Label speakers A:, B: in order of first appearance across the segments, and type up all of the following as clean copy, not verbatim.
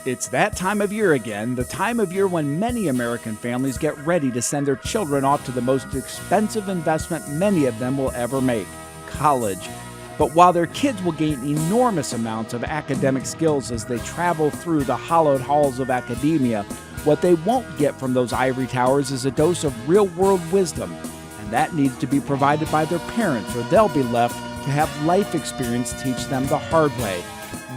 A: It's that time of year again, the time of year when many American families get ready to send their children off to the most expensive investment many of them will ever make, college. But while their kids will gain enormous amounts of academic skills as they travel through the hallowed halls of academia, what they won't get from those ivory towers is a dose of real-world wisdom, and that needs to be provided by their parents, or they'll be left to have life experience teach them the hard way.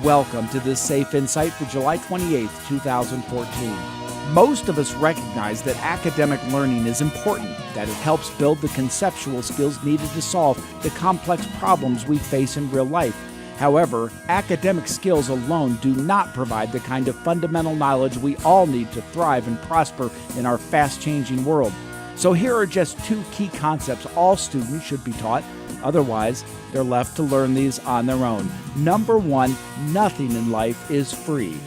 A: Welcome to this Safe Insight for July 28, 2014. Most of us recognize that academic learning is important, that it helps build the conceptual skills needed to solve the complex problems we face in real life. However, academic skills alone do not provide the kind of fundamental knowledge we all need to thrive and prosper in our fast-changing world. So here are just two key concepts all students should be taught. Otherwise, they're left to learn these on their own. Number one, nothing in life is free.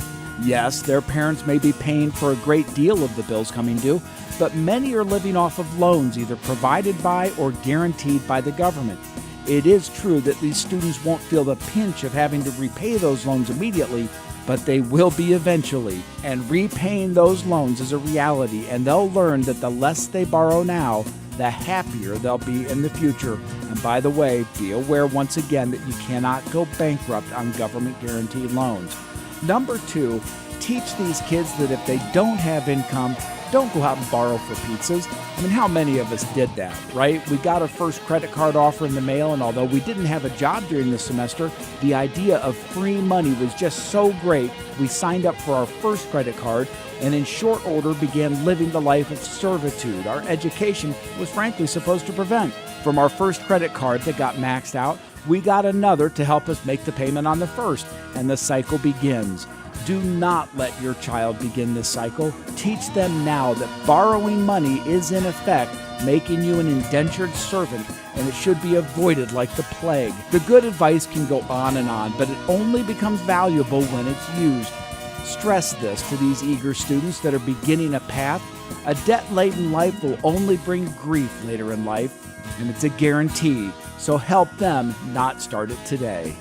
A: Yes, their parents may be paying for a great deal of the bills coming due, but many are living off of loans either provided by or guaranteed by the government. It is true that these students won't feel the pinch of having to repay those loans immediately, but they will be eventually. And repaying those loans is a reality, and they'll learn that the less they borrow now, the happier they'll be in the future. And by the way, be aware once again that you cannot go bankrupt on government-guaranteed loans. Number two, teach these kids that if they don't have income, don't go out and borrow for pizzas. I mean, how many of us did that, right? We got our first credit card offer in the mail, and although we didn't have a job during the semester, the idea of free money was just so great, we signed up for our first credit card and in short order began living the life of servitude our education was frankly supposed to prevent. From our first credit card that got maxed out, we got another to help us make the payment on the first, and the cycle begins. Do not let your child begin this cycle. Teach them now that borrowing money is in effect making you an indentured servant, and it should be avoided like the plague. The good advice can go on, but it only becomes valuable when it's used. Stress this to these eager students that are beginning a path. A debt-laden life will only bring grief later in life, and it's a guarantee. So help them not start it today.